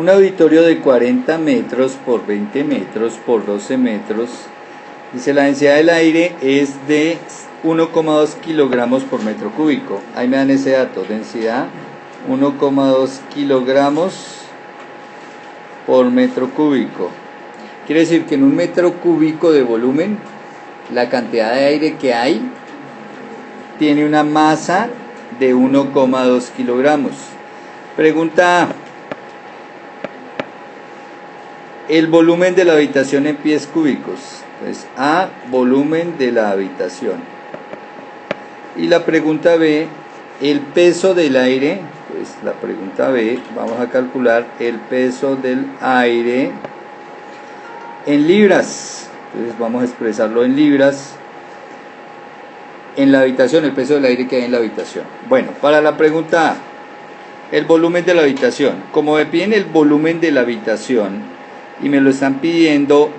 Un auditorio de 40 metros por 20 metros por 12 metros. Dice la densidad del aire es de 1,2 kilogramos por metro cúbico. Ahí me dan ese dato, densidad 1,2 kilogramos por metro cúbico. Quiere decir que en un metro cúbico de volumen, la cantidad de aire que hay tiene una masa de 1,2 kilogramos. Pregunta A. El volumen de la habitación en pies cúbicos. Entonces, A, volumen de la habitación. Y la pregunta B, el peso del aire. Pues la pregunta B, vamos a calcular el peso del aire en libras. Entonces vamos a expresarlo en libras. En la habitación, el peso del aire que hay en la habitación. Bueno, para la pregunta A, el volumen de la habitación. Como me piden el volumen de la habitación y me lo están pidiendo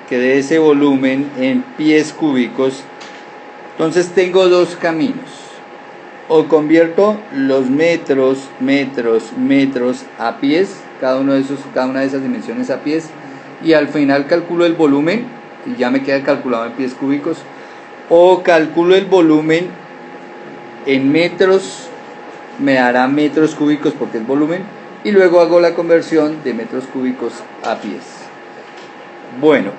que dé ese volumen en pies cúbicos, entonces tengo dos caminos. O convierto los metros a pies, cada una de esas dimensiones a pies, y al final calculo el volumen y ya me queda calculado en pies cúbicos. O calculo el volumen en metros, me dará metros cúbicos porque es volumen, y luego hago la conversión de metros cúbicos a pies. Bueno,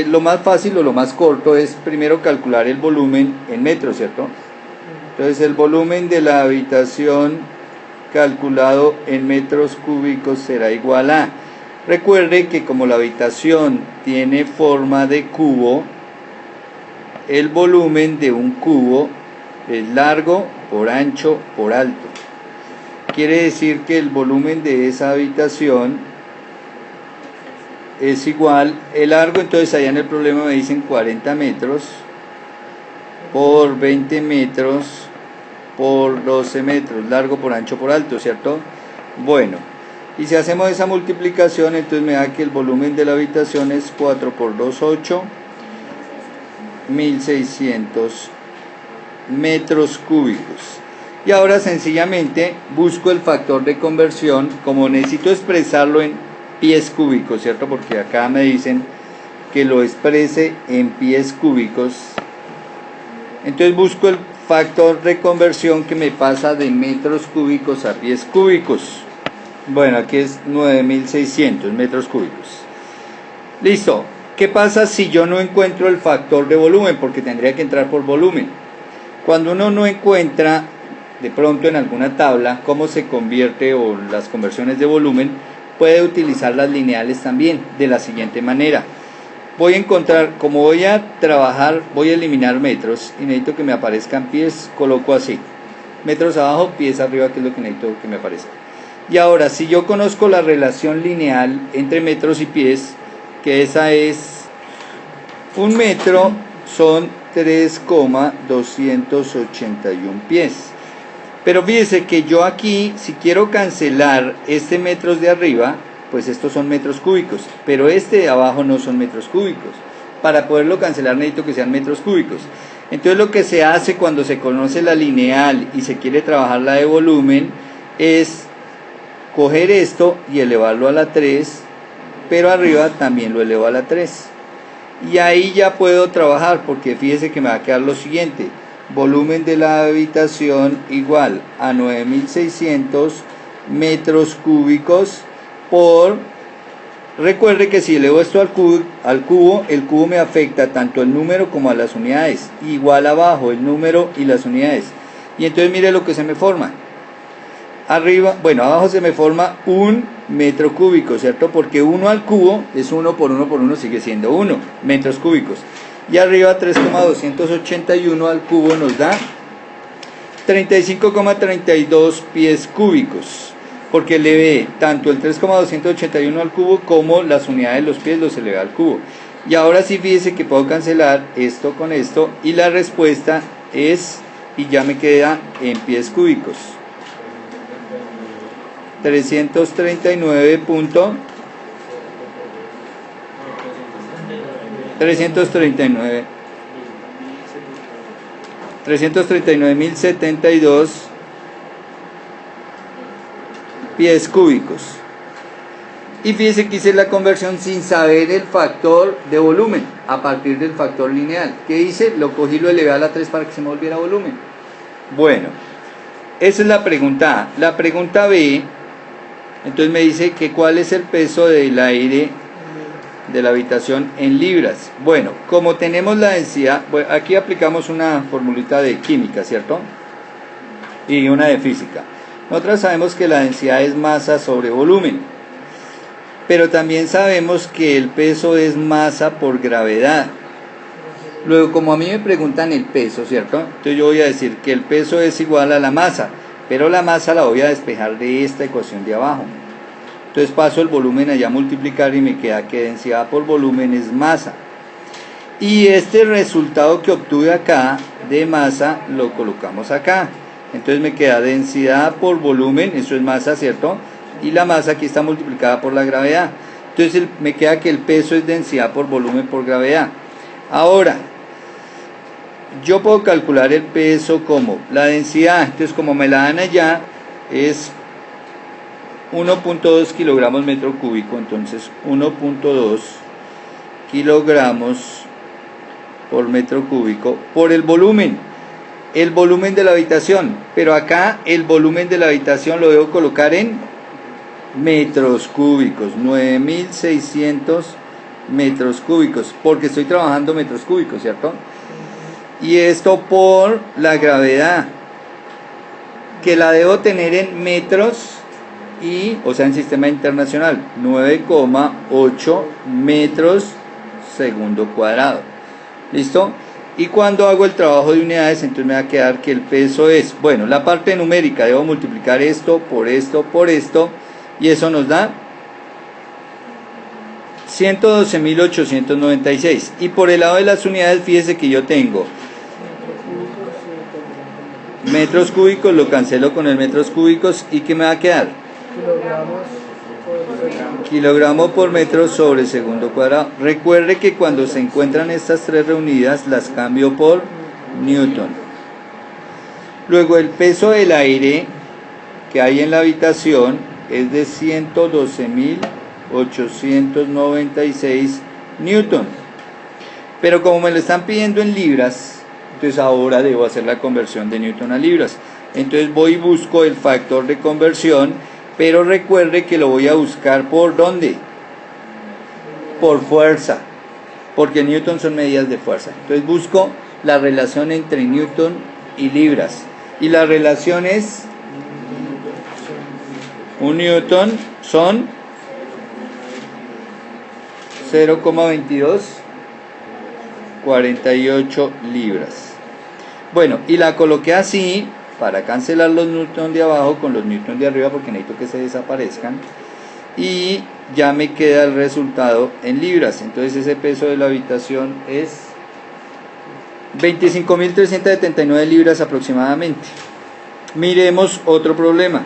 lo más fácil o lo más corto es primero calcular el volumen en metros, ¿cierto? Entonces el volumen de la habitación calculado en metros cúbicos será igual a... Recuerde que como la habitación tiene forma de cubo, el volumen de un cubo es largo por ancho por alto. Quiere decir que el volumen de esa habitación es igual, el largo, entonces allá en el problema me dicen 40 metros por 20 metros por 12 metros, largo por ancho por alto, ¿cierto? Bueno, y si hacemos esa multiplicación, entonces me da que el volumen de la habitación es 4 por 2, 8, 1600 metros cúbicos. Y ahora sencillamente busco el factor de conversión, como necesito expresarlo en pies cúbicos, ¿cierto? Porque acá me dicen que lo exprese en pies cúbicos. Entonces busco el factor de conversión que me pasa de metros cúbicos a pies cúbicos. Bueno, aquí es 9600 metros cúbicos. Listo. ¿Qué pasa si yo no encuentro el factor de volumen? Porque tendría que entrar por volumen. Cuando uno no encuentra de pronto en alguna tabla cómo se convierte o las conversiones de volumen, puede utilizar las lineales también de la siguiente manera. Voy a encontrar, como voy a trabajar, voy a eliminar metros y necesito que me aparezcan pies, coloco así, metros abajo, pies arriba, que es lo que necesito que me aparezca. Y ahora, si yo conozco la relación lineal entre metros y pies, que esa es un metro son 3,281 pies. Pero fíjese que yo aquí, si quiero cancelar este metros de arriba, pues estos son metros cúbicos, pero este de abajo no son metros cúbicos. Para poderlo cancelar necesito que sean metros cúbicos. Entonces lo que se hace cuando se conoce la lineal y se quiere trabajar la de volumen es coger esto y elevarlo a la 3, pero arriba también lo elevo a la 3. Y ahí ya puedo trabajar, porque fíjese que me va a quedar lo siguiente: volumen de la habitación igual a 9600 metros cúbicos por... Recuerde que si elevo esto al cubo, el cubo me afecta tanto el número como a las unidades. Igual abajo el número y las unidades. Y entonces mire lo que se me forma. Arriba, bueno, abajo se me forma un metro cúbico, ¿cierto? Porque 1 al cubo es 1 por 1 por 1, sigue siendo 1 metros cúbicos. Y arriba 3,281 al cubo nos da 35,32 pies cúbicos. Porque elevé tanto el 3,281 al cubo como las unidades de los pies los elevé al cubo. Y ahora sí, fíjese que puedo cancelar esto con esto y la respuesta es, y ya me queda en pies cúbicos, 339.072 pies cúbicos. Y fíjese que hice la conversión sin saber el factor de volumen, a partir del factor lineal. ¿Qué hice? Lo cogí y lo elevé a la 3 para que se me volviera volumen. Bueno, esa es la pregunta A. La pregunta B, entonces me dice que cuál es el peso del aire de la habitación en libras. Bueno, como tenemos la densidad, bueno, aquí aplicamos una formulita de química, ¿cierto? Y una de física. Nosotros sabemos que la densidad es masa sobre volumen. Pero también sabemos que el peso es masa por gravedad. Luego, como a mí me preguntan el peso, ¿cierto? Entonces yo voy a decir que el peso es igual a la masa, pero la masa la voy a despejar de esta ecuación de abajo. Entonces paso el volumen allá a multiplicar y me queda que densidad por volumen es masa. Y este resultado que obtuve acá de masa lo colocamos acá. Entonces me queda densidad por volumen, eso es masa, ¿cierto? Y la masa aquí está multiplicada por la gravedad. Entonces me queda que el peso es densidad por volumen por gravedad. Ahora, yo puedo calcular el peso como la densidad. Entonces, como me la dan allá, es 1.2 kilogramos metro cúbico. Entonces, 1.2 kilogramos por metro cúbico por el volumen de la habitación. Pero acá el volumen de la habitación lo debo colocar en metros cúbicos, 9600 metros cúbicos, porque estoy trabajando metros cúbicos, ¿cierto? Y esto por la gravedad, que la debo tener en metros, y, o sea, en sistema internacional, 9,8 metros segundo cuadrado. ¿Listo? Y cuando hago el trabajo de unidades, entonces me va a quedar que el peso es, bueno, la parte numérica, debo multiplicar esto, por esto, y eso nos da 112.896. Y por el lado de las unidades, fíjese que yo tengo metros cúbicos, lo cancelo con el metros cúbicos, ¿y qué me va a quedar? Kilogramos por metro sobre segundo cuadrado. Recuerde que cuando se encuentran estas tres reunidas, las cambio por newton. Luego el peso del aire que hay en la habitación es de 112.896 newton. Pero como me lo están pidiendo en libras, entonces ahora debo hacer la conversión de newton a libras. Entonces voy y busco el factor de conversión, pero recuerde que lo voy a buscar ¿por dónde? Por fuerza, porque newton son medidas de fuerza. Entonces busco la relación entre newton y libras, y la relación es un newton son 0,2248 libras. Bueno, y la coloqué así para cancelar los newton de abajo con los newton de arriba, porque necesito que se desaparezcan, y ya me queda el resultado en libras. Entonces ese peso de la habitación es 25.379 libras aproximadamente. Miremos otro problema.